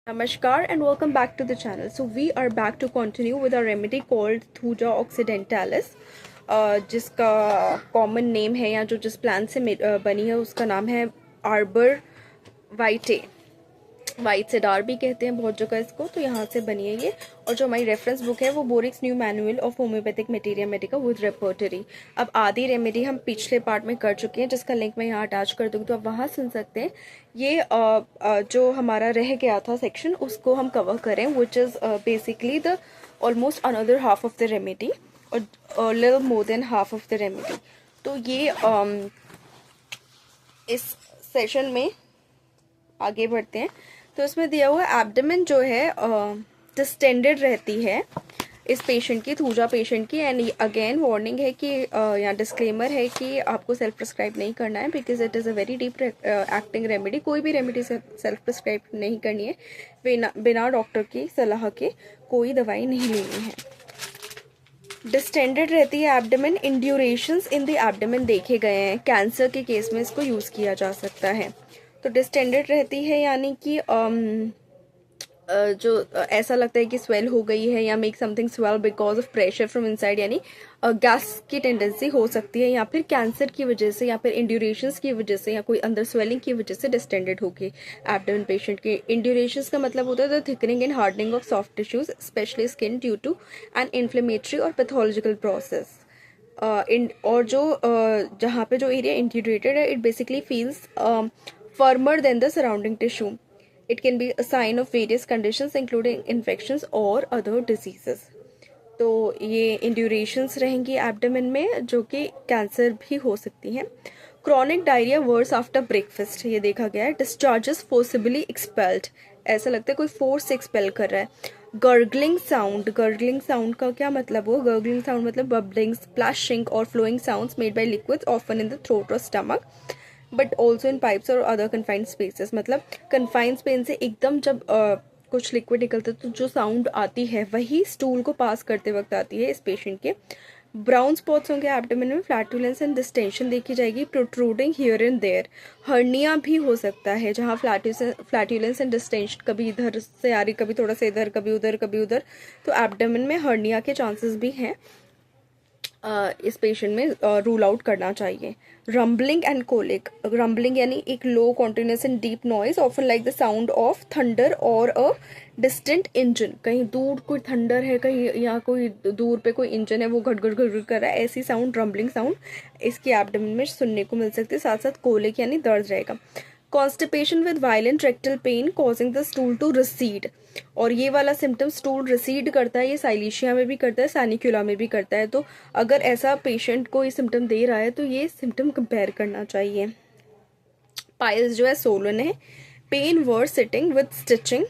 Namaskar and welcome back to the channel. So we are back to continue with our remedy called Thuja occidentalis, जिसका common name है या जो जिस plant से बनी है उसका नाम है आर्बर वाइटे। वाइट सेडार भी कहते हैं बहुत जगह इसको। तो यहाँ से बनी है ये, और जो हमारी रेफरेंस बुक है वो Boericke's new manual of homeopathic materia medica with repertory. अब आधी रेमेडी हम पिछले पार्ट में कर चुके हैं, जिसका लिंक मैं यहाँ अटैच कर दूँगी, तो आप वहाँ सुन सकते हैं। ये जो हमारा रह गया था सेक्शन उसको हम कवर करें, which is basically the almost another half of the remedy और little more than half of the remedy. तो ये इस सेशन में आगे बढ़ते हैं। तो इसमें दिया हुआ एब्डोमेन जो है डिस्टेंडेड रहती है इस पेशेंट की, थूजा पेशेंट की। एंड अगेन वार्निंग है कि यहाँ डिस्क्लेमर है कि आपको सेल्फ प्रिस्क्राइब नहीं करना है, because it is a very deep acting remedy. कोई भी रेमेडी सेल्फ प्रिस्क्राइब नहीं करनी है, बिना डॉक्टर की सलाह के कोई दवाई नहीं लेनी है। डिस्टेंडेड रहती है एब्डोमेन। इंड्यूरेशंस इन द एब्डोमेन देखे गए हैं, कैंसर के केस में इसको यूज़ किया जा सकता है। तो डिस्टेंडेड रहती है यानी कि जो ऐसा लगता है कि स्वेल हो गई है या make something swell because of pressure from inside, यानी गैस की टेंडेंसी हो सकती है, या फिर कैंसर की वजह से, या फिर इंड्यूरेशंस की वजह से, या कोई अंदर स्वेलिंग की वजह से डिस्टेंडेड होगी एब्डोमेन पेशेंट के। इंड्यूरेशंस का मतलब होता है the thickening and hardening of soft tissues specially skin due to an inflammatory और पैथोलॉजिकल प्रोसेस। और जो जहाँ पे जो एरिया इंट्यूरेटेड है, it basically feels firmer than the surrounding tissue. It can be a sign of various conditions including infections or other diseases. तो ये इंड्यूरेशंस रहेंगी एब्डोमेन में, जो कि कैंसर भी हो सकती हैं। Chronic diarrhoea worse after breakfast ये देखा गया है। डिस्चार्जेस फोर्सिबली एक्सपेल्ड, ऐसा लगता है कोई फोर्स से एक्सपेल कर रहा है। गर्गलिंग साउंड, गर्गलिंग साउंड का क्या मतलब हो? गर्गलिंग साउंड मतलब बबलिंग, स्प्लैशिंग और flowing sounds made by liquids often in the throat और stomach but also in pipes और अदर कन्फाइंड स्पेसेस। मतलब कन्फाइंड स्पेस से एकदम जब कुछ लिक्विड निकलता है तो जो साउंड आती है वही स्टूल को पास करते वक्त आती है इस पेशेंट के। ब्राउन स्पॉट्स होंगे एब्डोमेन में, फ्लैटुलेंस एंड डिस्टेंशन देखी जाएगी, protruding here and there. Hernia भी हो सकता है, जहाँ फ्लैटुलेंस एंड डिस्टेंशन कभी इधर से आ रही, कभी थोड़ा सा इधर, कभी उधर, कभी उधर। तो एब्डोमेन में हर्निया के चांसेस भी हैं, इस पेशेंट में रूल आउट करना चाहिए। रंबलिंग एंड कोलिक, रंबलिंग यानी एक low continuous and deep noise often like the sound of thunder और अ डिस्टेंट इंजन। कहीं दूर कोई थंडर है, कहीं यहाँ कोई दूर पे कोई इंजन है वो घट घट घट घट कर रहा है, ऐसी साउंड रंबलिंग साउंड इसकी एब्डोमेन में सुनने को मिल सकती है। साथ साथ कोलिक यानी दर्द रहेगा। Constipation with violent rectal pain causing the stool to recede, और ये वाला सिम्टम स्टूल रिसीड करता है, ये साइलिशिया में भी करता है, सैनिक्यूला में भी करता है। तो अगर ऐसा पेशेंट को ये सिम्टम दे रहा है तो ये सिम्टम कंपेयर करना चाहिए। पाइल्स जो है सोलन है। Pain worse sitting with stitching.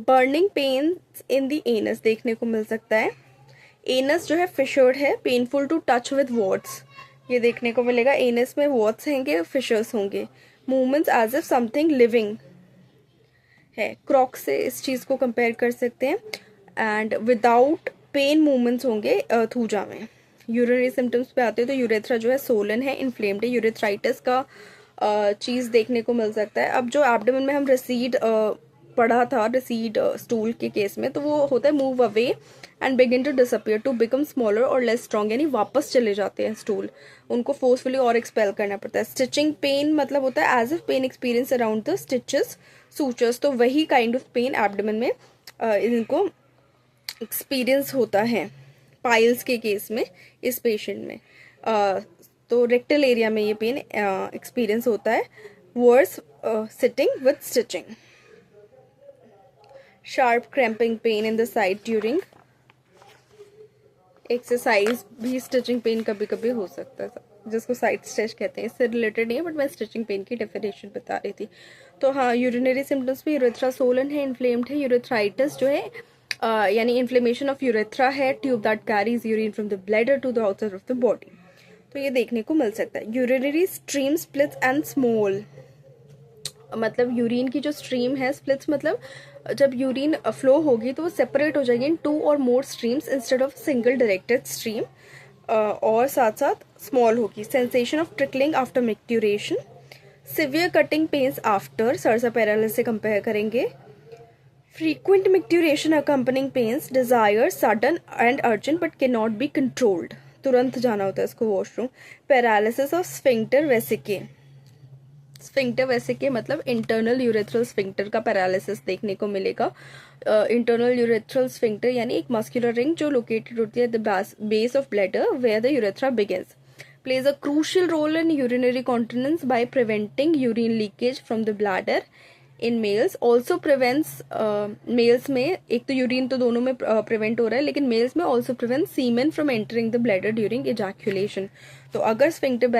Burning pain in the anus देखने को मिल सकता है। एनस जो है फिशर्ड है, painful to touch with warts ये देखने को मिलेगा। एनस में वॉट्स होंगे, फिशर्स होंगे। Movements as if something living है, क्रॉक से इस चीज़ को कंपेयर कर सकते हैं। एंड विदाउट पेन मूवमेंट्स होंगे थूजा में। यूरिनरी सिम्टम्स पे आते हैं तो यूरेथ्रा जो है सोलन है, इन्फ्लेम्ड है, यूरेथ्राइटिस का चीज़ देखने को मिल सकता है। अब जो एब्डोमेन में हम रिसीड पढ़ा था, रिसीड स्टूल के केस में, तो वो होता है move away and begin to disappear to become smaller और लेस स्ट्रॉन्ग, यानी वापस चले जाते हैं स्टूल, उनको फोर्सफुली और एक्सपेल करना पड़ता है। स्टिचिंग पेन मतलब होता है as if pain experience around the stitches sutures, तो वही काइंड ऑफ पेन एब्डोमेन में इनको एक्सपीरियंस होता है पाइल्स के केस में इस पेशेंट में। तो रेक्टल एरिया में ये पेन एक्सपीरियंस होता है। Worse sitting with stitching. Sharp cramping pain in the side during exercise भी स्टिचिंग पेन कभी कभी हो सकता है, जिसको साइड स्टिच कहते हैं। इससे रिलेटेड नहीं है, बट मैं स्टिचिंग पेन की डेफिनेशन बता रही थी। तो हाँ, यूरिनरी सिम्टम्स भी यूरेथ्रा सोलन है, इन्फ्लेम्ड है, यूरेथ्राइटिस जो है यानी इन्फ्लेमेशन ऑफ यूरेथ्रा है, tube that carries urine from the bladder to the outside of the body, तो ये देखने को मिल सकता है। Urinary stream splits and small, मतलब यूरिन की जो स्ट्रीम है, स्प्लिट्स मतलब जब यूरिन फ्लो होगी तो वो सेपरेट हो जाएगी इन 2 और more streams instead of single directed stream, और साथ साथ स्मॉल होगी। Sensation of trickling after micturition. Severe cutting pains after, सरसा पैरालिसिस से कंपेयर करेंगे। frequent micturition accompanying pains, desire sudden and urgent but cannot be controlled, तुरंत जाना होता है इसको washroom. Paralysis of sphincter vesicae. Sphincter vesicae मतलब इंटरनल यूरेथ्रल स्फिंक्टर का पैरालिसिस देखने को मिलेगा. इंटरनल यूरेथ्रल स्फिंक्टर यानी एक मस्कुलर रिंग जो लोकेटेड होती है the base of bladder where the urethra begins. plays a crucial role in urinary continence by preventing urine leakage from the bladder in males. Also prevents males में एक तो urine तो दोनों में prevent हो रहा है, लेकिन मेल्स में also prevents semen from entering the bladder during ejaculation. तो अगर स्फिंक्टर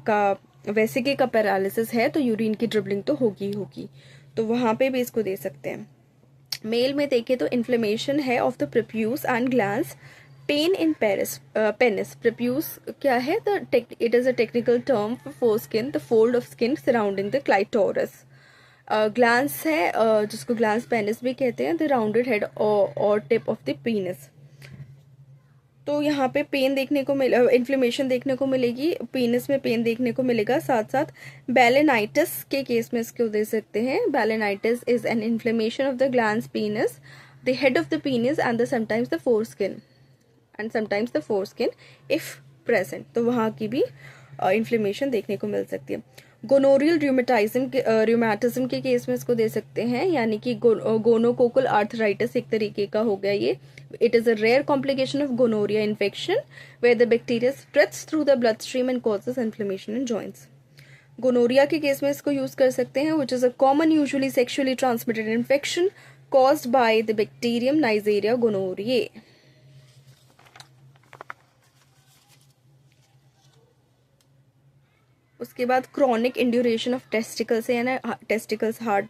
का वेसिके का पैरालिसिस है तो यूरिन की ड्रिबलिंग तो होगी होगी, तो वहाँ पे भी इसको दे सकते हैं. मेल में देखें तो इन्फ्लेमेशन है of the prepuce and glans. Pain in penis. Prepuce क्या है? It is a technical term for foreskin, the fold of skin surrounding the clitoris. Glands है जिसको ग्लैंड्स पेनिस भी कहते हैं, द राउंडेड हेड और टिप ऑफ द पीनिस. तो यहाँ पे पेन देखने को इन्फ्लेमेशन देखने को मिलेगी, पीनिस में पेन देखने को मिलेगा. साथ साथ बैलेनाइटिस के केस में इसको दे सकते हैं. Balanitis is an inflammation of the glands penis, the head of the penis and the sometimes the foreskin if present. तो वहाँ की भी इन्फ्लेमेशन देखने को मिल सकती है. गोनोरियल रूमेटिज्म के केस में इसको दे सकते हैं, यानी कि गोनोकोकल आर्थराइटिस एक तरीके का हो गया ये. It is a rare complication of gonorrhoea infection where the bacteria spreads through the blood stream and causes inflammation in joints. Gonorrhoea के केस में इसको यूज कर सकते हैं, which is a common usually sexually transmitted infection caused by the bacterium Neisseria gonorrhoeae. उसके बाद chronic induration of testicles है, यानी टेस्टिकल्स हार्ड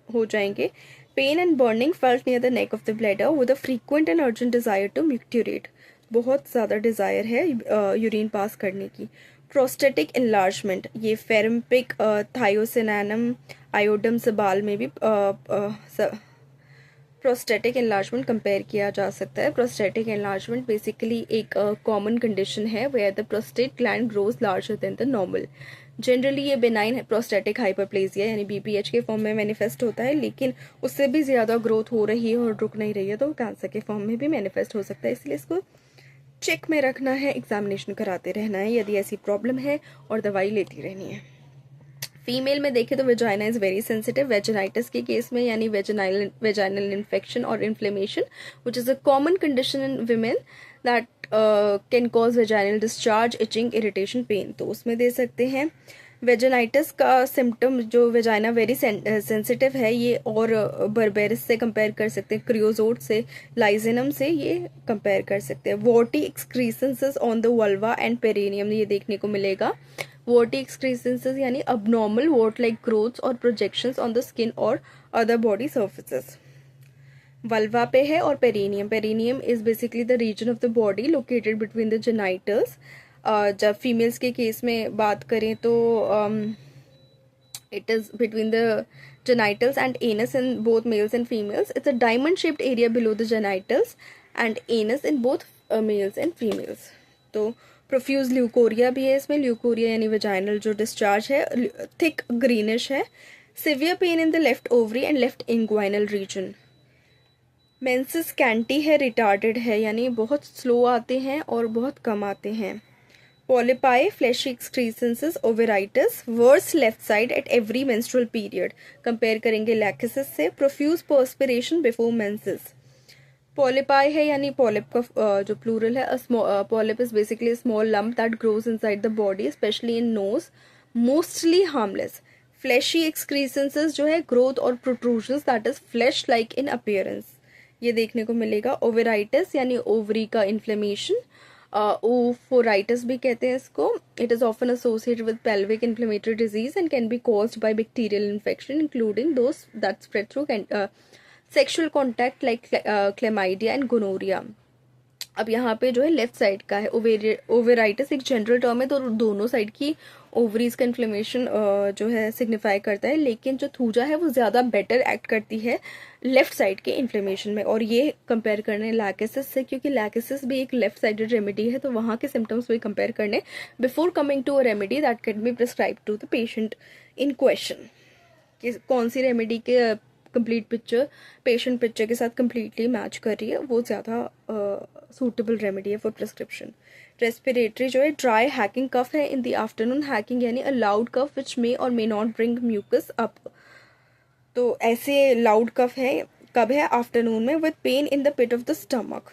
हो जाएंगे. Pain and burning felt near the neck of the bladder with a frequent and urgent desire to micturate. बहुत ज़्यादा Dzire है urine pass करने की. प्रोस्टेटिक इनलार्जमेंट, ये फेरम्पिक थायोसिनानम आयोडम सबाल में भी प्रोस्टेटिक इनलार्जमेंट कंपेयर किया जा सकता है. प्रोस्टेटिक इनलार्जमेंट बेसिकली एक कॉमन कंडीशन है where the prostate gland grows larger than the normal. Generally ये बेनाइन प्रोस्टेटिक हाइपरप्लेजिया यानी बीपीएच के फॉर्म में मैनिफेस्ट होता है, लेकिन उससे भी ज़्यादा ग्रोथ हो रही है और रुक नहीं रही है तो कैंसर के फॉर्म में भी मैनिफेस्ट हो सकता है. इसलिए इसको चेक में रखना है, एग्जामिनेशन कराते रहना है यदि ऐसी प्रॉब्लम है, और दवाई लेती रहनी है. फीमेल में देखें तो vagina is very sensitive. Vaginitis के केस में यानी वेजाइनल इन्फेक्शन और inflammation which is a common condition in women that can cause vaginal discharge, itching, irritation, pain. तो उसमें दे सकते हैं. वेजिनाइटिस का सिम्टम जो वेजाइना वेरी सेंसिटिव है ये, और बर्बेरिस से कंपेयर कर सकते हैं, क्रियोजोट से, लाइजेनम से ये कंपेयर कर सकते हैं. Warty excrescences on the vulva and perineum ये देखने को मिलेगा. वॉटी एक्सक्रीसेंसेस यानी abnormal wart like growths or projections on the skin or other body surfaces. Vulva पे है और perineum is basically the region of the body located between the genitals. जब females के केस में बात करें तो it is between the genitals and anus in both males and females. It's a diamond shaped area below the genitals and anus in both males and females. तो profuse leucorrhoea भी है इसमें. Leucorrhoea यानी vaginal जो discharge है thick greenish है. Severe pain in the left ovary and left inguinal region. Menses scanty है, retarded है, यानी बहुत स्लो आते हैं और बहुत कम आते हैं. Polypi, fleshy excrescences, ovaritis, worse left side at every menstrual period. Compare करेंगे लैक्सिस से. Profuse perspiration before menses. Polypi है यानी पॉलिप का जो प्लूरल है. Polyp is basically small lump that grows inside the body especially in nose, mostly harmless. Fleshy excrescences जो है growth और protrusions that is flesh like in appearance, ये देखने को मिलेगा. ओवेराइटिस यानी ओवरी का इन्फ्लेमेशन, ओफोराइटिस भी कहते हैं इसको. It is often associated with pelvic inflammatory disease and can be caused by bacterial infection including those that spread through sexual contact like chlamydia and gonorrhea. अब यहाँ पे जो है लेफ्ट साइड का है. ओवेराइटिस एक जनरल टर्म है, तो दोनों साइड की ओवरीज का इन्फ्लेमेशन जो है सिग्निफाई करता है, लेकिन जो थूजा है वो ज़्यादा बेटर एक्ट करती है लेफ्ट साइड के इन्फ्लेमेशन में. और ये कंपेयर करने लैकिसिस से, क्योंकि लैकिसिस भी एक लेफ्ट साइडेड रेमेडी है, तो वहाँ के सिम्टम्स भी कंपेयर करने before coming to a remedy that can be prescribe to the patient in question. कि कौन सी रेमेडी के कंप्लीट पिक्चर पेशेंट पिक्चर के साथ कम्प्लीटली मैच कर रही है, वो ज़्यादा सूटेबल रेमेडी है फॉर प्रिस्क्रिप्शन। रेस्पिरेटरी जो है, ड्राई हैकिंग कफ है इन द आफ्टरनून, हैकिंग यानी a loud cough which may or may not bring mucus up. तो ऐसे लाउड कफ है कब है, आफ्टरनून में, with pain in the pit of the stomach.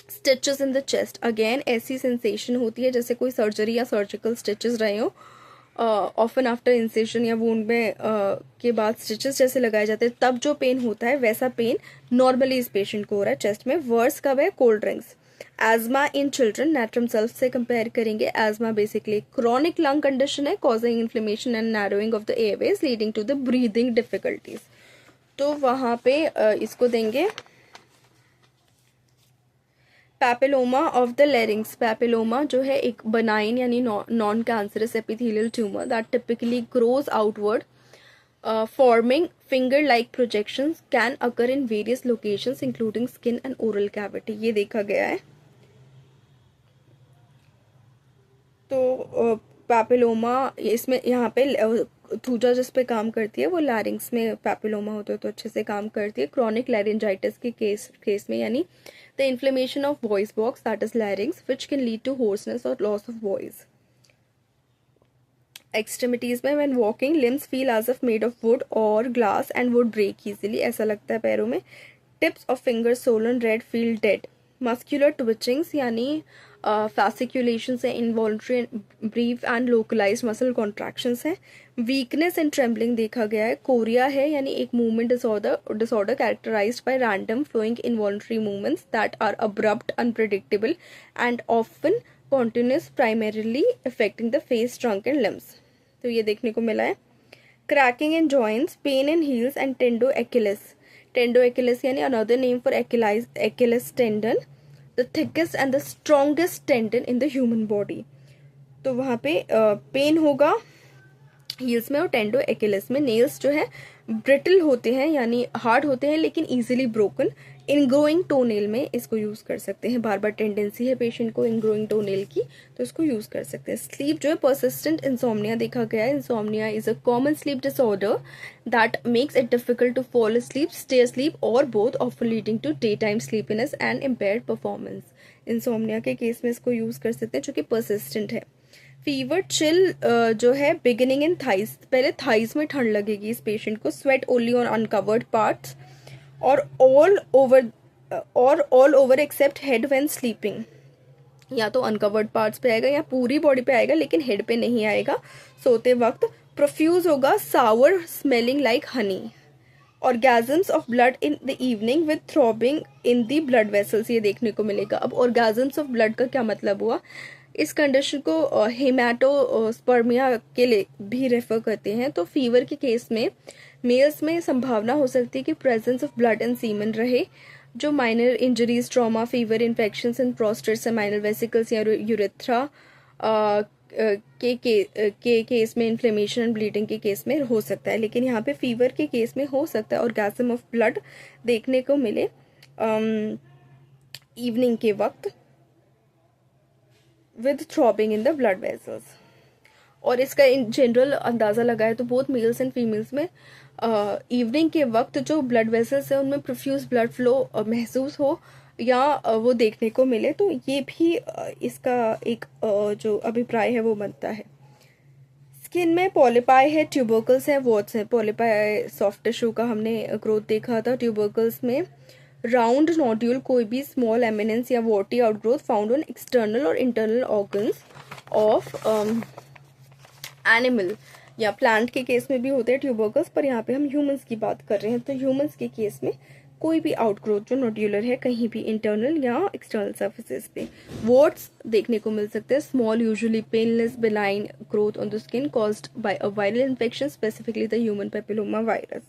Stitches in the chest, again ऐसी sensation होती है जैसे कोई सर्जरी या सर्जिकल स्टिचेस रहे हो, ऑफन आफ्टर इंसेशन या वूंड में के बाद स्टिचेस जैसे लगाए जाते हैं, तब जो पेन होता है वैसा पेन नॉर्मली इस पेशेंट को हो रहा है चेस्ट में। वर्स कब है, cold drinks. Asthma in children, natrum sulph से कंपेयर करेंगे। Asthma basically chronic lung condition है causing inflammation and narrowing of the airways leading to the breathing difficulties. तो वहाँ पे इसको देंगे papilloma of the larynx. Papilloma जो है एक बनाइन यानी non cancerous epithelial tumour that typically grows outward forming finger like projections, can occur in various locations including skin and oral cavity. ये देखा गया है। तो पैपिलोमा इसमें यहाँ पे थूजा जिस पे काम करती है वो लैरिंग्स में पैपिलोमा होते हैं तो अच्छे से काम करती है। क्रॉनिक लैरिंजाइटिस के केस में यानी the inflammation of voice box that is larynx which can lead to hoarseness और लॉस ऑफ वॉइस। एक्सट्रीमिटीज में when walking limbs feel as if made of wood और glass and would break easily, ऐसा लगता है पैरों में। Tips of fingers swollen red feel dead. Muscular twitchings यानी fasciculation है, involuntary brief and localised muscle contractions हैं। वीकनेस एंड ट्रेम्बलिंग देखा गया है। कोरिया है यानी एक movement disorder characterised by random flowing involuntary movements that are abrupt, unpredictable and often continuous, primarily affecting the face, trunk and limbs. तो ये देखने को मिला है। Cracking in joints, pain in heels and tendo Achillis. Tendo Achillis यानी another name for Achilles tendon, the thickest and the strongest tendon in the human body. तो वहाँ पे पेन होगा हील्स में और टेंडो एक्िलिस में। नेल्स जो है ब्रिटल होते हैं यानी हार्ड होते हैं लेकिन इजीली ब्रोकन। इनग्रोइंग टोनेल में इसको यूज कर सकते हैं, बार बार टेंडेंसी है पेशेंट को इनग्रोइंग टोनेल की तो इसको यूज कर सकते हैं। स्लीप जो है, परसिस्टेंट इंसोम्निया देखा गया है। Insomnia is a common sleep disorder that makes it difficult to fall asleep, stay asleep or both, often leading to daytime sleepiness and impaired performance. Insomnia के case में इसको use कर सकते हैं जो कि परसिस्टेंट है। फीवर चिल जो है बिगिनिंग इन थाइज, पहले थाइज में ठंड लगेगी इस पेशेंट को। Sweat only on uncovered parts और all over except head when sleeping. या तो अनकवर्ड पार्ट्स पे आएगा या पूरी बॉडी पे आएगा लेकिन हेड पे नहीं आएगा सोते वक्त। प्रोफ्यूज होगा, sour smelling like honey. Orgasms of blood in the evening with throbbing in the blood vessels, ये देखने को मिलेगा। अब ऑर्गेजम्स ऑफ ब्लड का क्या मतलब हुआ, इस कंडीशन को हेमाटोस्पर्मिया के लिए भी रेफर करते हैं। तो फीवर के केस में मेल्स में संभावना हो सकती है कि presence of blood and semen रहे। जो minor injuries, trauma, fever, infections in prostate से माइनर वेसिकल्स या यूरेथ्रा के केस में इन्फ्लेमेशन एंड ब्लीडिंग के केस में हो सकता है, लेकिन यहाँ पे फीवर के केस में हो सकता है ऑर्गेजम ऑफ ब्लड देखने को मिले इवनिंग के वक्त with throbbing in the blood vessels. और इसका इन जनरल अंदाज़ा लगाए तो बोथ मेल्स एंड फीमेल्स में इवनिंग के वक्त जो ब्लड वेसल्स है उनमें प्रोफ्यूज ब्लड फ्लो महसूस हो या वो देखने को मिले, तो ये भी इसका एक जो अभिप्राय है वो बनता है। स्किन में पॉलिपाई है, ट्यूबरकल्स है, वॉट्स है। पॉलिपाई सॉफ्ट टिश्यू का हमने ग्रोथ देखा था। ट्यूबरकल्स में राउंड नोड्यूल, कोई भी स्मॉल एमिनेंस या worthy outgrowth found on external और इंटरनल ऑर्गन्स ऑफ एनिमल या प्लांट के केस में भी होते हैं ट्यूबरकल्स, पर यहाँ पे हम ह्यूमंस की बात कर रहे हैं। तो ह्यूमंस के केस में कोई भी आउटग्रोथ जो नोड्यूलर है कहीं भी इंटरनल या एक्सटर्नल सर्फेसेस पे। वॉट्स देखने को मिल सकते हैं, small usually painless benign growth on the skin caused by a viral infection, specifically the human papilloma virus.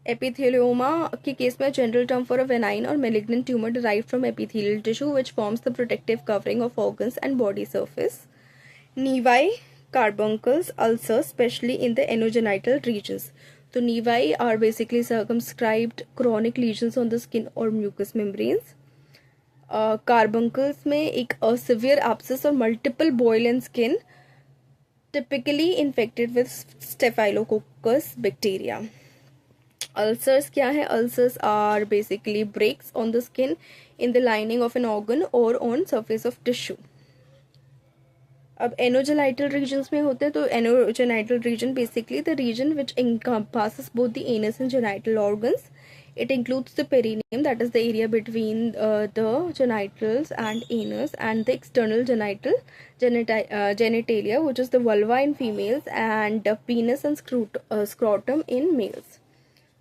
Epithelioma के केस में जनरल टर्म फॉर अ वेनाइन और malignant tumour derived from epithelial tissue which forms the protective covering of organs and body surface. Nevi, carbuncles, ulcers, especially in the anogenital regions. So nevi are basically circumscribed chronic lesions on the skin or mucous membranes. Carbuncles में एक severe abscess और multiple boil in skin typically infected with staphylococcus bacteria. Ulcers क्या है? Ulcers are basically breaks on the skin, in the lining of an organ or on surface of tissue. अब anogenital regions में होते हैं, तो anogenital region basically the region which encompasses both the anus and genital organs. It includes the perineum, that is the area between the genitals and anus, and the external genitalia, which is the vulva in females, and penis and scrotum in males.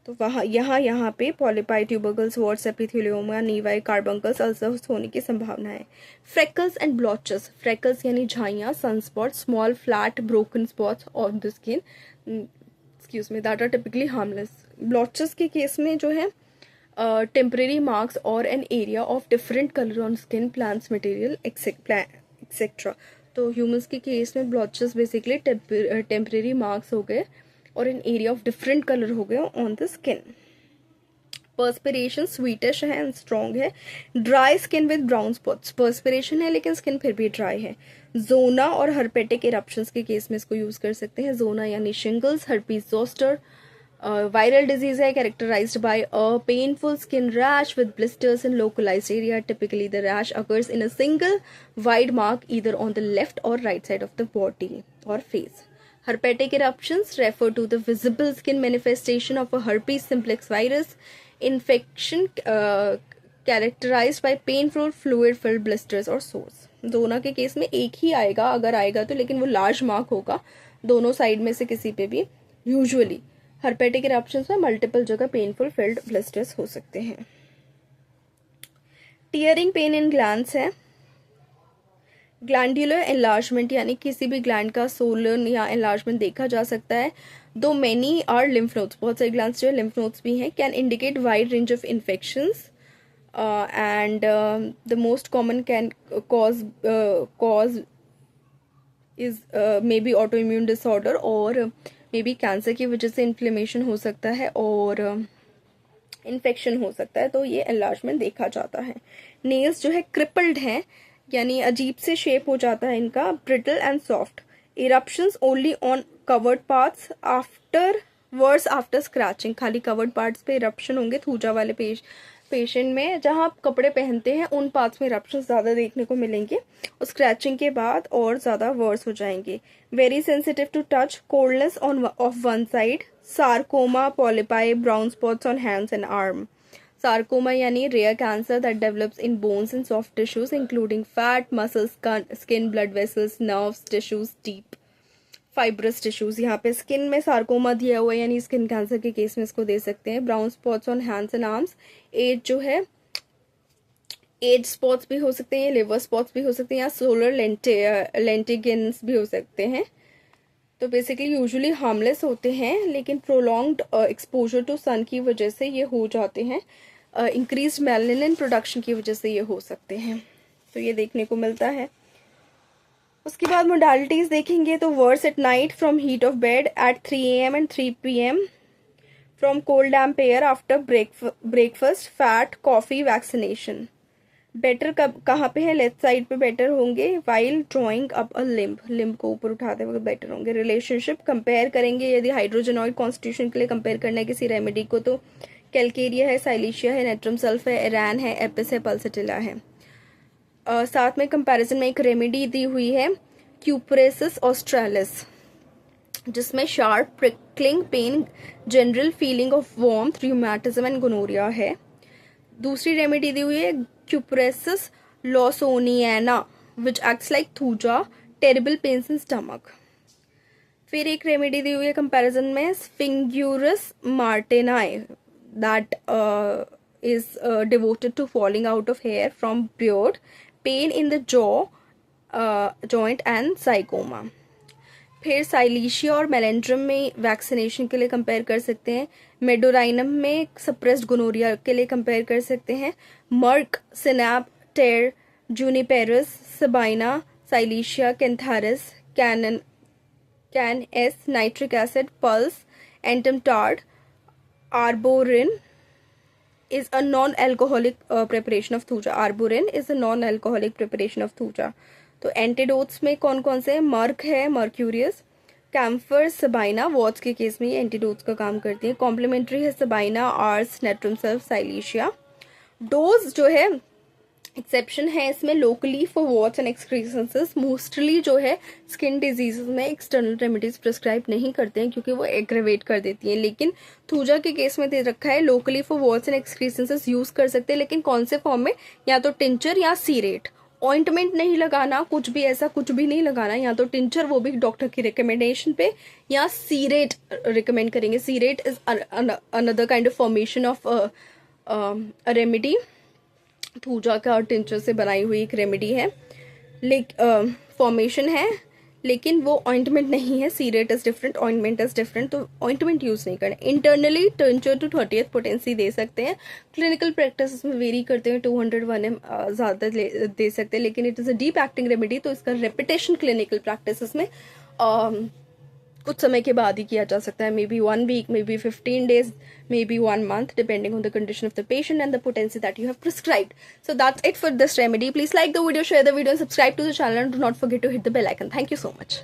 तो वहाँ यहाँ पे polypi, tubercles, warts, epithelioma, nevi, carbuncles, ulcers होने की संभावना है. Freckles and blotches. Freckles यानी झाइयाँ, sunspot, small flat broken spots on the skin, excuse me, that are typically harmless. Blotches के केस में जो है टेम्परेरी मार्क्स और an area of different colour on skin, plants material etcetera. तो humans के case में ब्लॉचेस बेसिकली टेम्परेरी मार्क्स हो गए और in area of different colour हो गया on the skin. Perspiration sweetish है एंड स्ट्रॉन्ग है. Dry skin with brown spots. Perspiration है लेकिन स्किन फिर भी ड्राई है. जोना और हर्पेटिक इरप्शंस के केस में इसको यूज कर सकते हैं. जोना यानी shingles, herpes zoster viral disease है, characterised by a painful skin rash with blisters in localised area. Typically the rash occurs in a single wide mark either on the left और right side of the body और face. Herpetic eruptions refer to the visible skin manifestation of a herpes simplex virus infection characterized by painful fluid-filled blisters or sores. दोनों के case में एक ही आएगा, अगर आएगा तो, लेकिन वो लार्ज मार्क होगा दोनों साइड में से किसी पे भी. यूजुअली herpetic eruptions में मल्टीपल जगह पेनफुल फिल्ड ब्लिस्टर्स हो सकते हैं. टीयरिंग पेन इन ग्लैंड्स है. ग्लैंडुलर एनलार्जमेंट यानी किसी भी ग्लैंड का सोलन या एनलार्जमेंट देखा जा सकता है. दो मेनी आर लिम्फ नोड्स, बहुत सारे ग्लैंड्स जो है लिम्फ नोड्स भी हैं. Can indicate wide range of infections and the most common can cause is may be auto immune disorder और मे बी कैंसर की वजह से इन्फ्लेमेशन हो सकता है और इन्फेक्शन हो सकता है. तो ये एनलार्जमेंट देखा जाता है. नेल्स जो है क्रिपल्ड हैं यानी अजीब से शेप हो जाता है इनका. Brittle and soft. Eruptions only on covered parts after scratching. खाली कवर्ड पार्ट्स पे इरप्शन होंगे. थूजा वाले पेशेंट में जहां आप कपड़े पहनते हैं उन पार्ट्स में इरप्शन ज्यादा देखने को मिलेंगे और स्क्रैचिंग के बाद और ज्यादा वर्स हो जाएंगे. Very sensitive to touch. Coldness of one side. Sarcoma, polypi, brown spots on hands and arm. Sarcoma यानी rare cancer that develops in bones and soft tissues including fat, muscles, skin, blood vessels, nerves, tissues, deep fibrous tissues. यहाँ पे skin में sarcoma दिया हुआ है यानी skin cancer के case में इसको दे सकते हैं. Brown spots on hands and arms. Age जो है एज स्पॉट्स भी हो सकते हैं, लिवर स्पॉट्स भी हो सकते हैं या सोलर लेंटिगिन्स भी हो सकते हैं. तो बेसिकली यूजुअली हार्मलेस होते हैं लेकिन प्रोलॉन्ग्ड एक्सपोजर टू सन की वजह से ये हो जाते हैं. इंक्रीज मेलानिन प्रोडक्शन की वजह से ये हो सकते हैं. तो ये देखने को मिलता है. उसके बाद मोडालिटीज देखेंगे तो worse at night from heat of bed at 3 AM and 3 PM from cold damp air after breakfast, fat, coffee, vaccination. Better कहाँ पे है? लेफ्ट साइड पे बेटर होंगे. While drawing up a limb को ऊपर उठाते वक्त बेटर होंगे. रिलेशनशिप कंपेयर करेंगे यदि हाइड्रोजनॉइड कॉन्स्टिट्यूशन के लिए कंपेयर करना है किसी रेमेडी को तो कैलकेरिया है, साइलिशिया है, नेट्रम सल्फ है, एरान है, एपिस है, पल्सेटिला है. साथ में कंपैरिजन में एक रेमेडी दी हुई है क्यूपरेसिस ऑस्ट्रेलिस जिसमें sharp prickling pain, general feeling of warmth, rheumatism and gonorrhoea है. दूसरी रेमेडी दी हुई है cupressus lawsoniana which acts like thuja, terrible pains in stomach. फिर एक रेमेडी दी हुई है कंपैरिजन में sphingurus martini that is devoted to falling out of hair from beard, pain in the joint and sarcoma. फिर साइलिशिया और मेलेंड्रम में vaccination के लिए कंपेयर कर सकते हैं. मेडोराइनम में सप्रेस्ड गोनोरिया के लिए कंपेयर कर सकते हैं. Merc, sinap, ter, juniperus, sabina, silicea, cantharis, cann s, nitric acid, puls, antim tart. Arborin is a non-alcoholic preparation of thuja. Arborin is a non-alcoholic preparation of thuja. तो antidotes में कौन कौन से? मर्क है, मर्क्यूरियस, कैम्फर सबाइना वॉट्स के case में ये antidotes का काम करती है। कॉम्प्लीमेंट्री है sabina, ars, natrum sulph, silicea. Dose जो है एक्सेप्शन है इसमें locally for warts and excrescences. Mostly जो है स्किन डिजीजेस में एक्सटर्नल रेमेडीज प्रिस्क्राइब नहीं करते हैं क्योंकि वो एग्रेवेट कर देती हैं, लेकिन थूजा के केस में दे रखा है locally for warts and excrescences use कर सकते हैं, लेकिन कौन से फॉर्म में, या तो टिंचर या सीरेट। ऑइंटमेंट नहीं लगाना, कुछ भी ऐसा कुछ भी नहीं लगाना, या तो टिंचर वो भी डॉक्टर की रिकमेंडेशन पे, या सीरेट रिकमेंड करेंगे। Cerate is another kind of formation of remedy. Thuja का और टिंचर से बनाई हुई एक रेमेडी है, फॉर्मेशन है, लेकिन वो ऑइंटमेंट नहीं है। Cerate is different, ointment is different, तो ऑइंटमेंट यूज नहीं करना। Internally tincture to 30th potency दे सकते हैं। क्लिनिकल प्रैक्टिस में वेरी करते हैं, 201 ml ज़्यादा दे सकते हैं, लेकिन it is a deep acting remedy, तो इसका रेपिटेशन क्लिनिकल प्रैक्टिस में कुछ समय के बाद ही किया जा सकता है। May be 1 week, may be 15 days, may be 1 month, depending on the condition of the patient and the potency that you have prescribed. So that's it for this remedy. Please like the video, share the video, and subscribe to the channel, and do not forget to hit the bell icon. Thank you so much.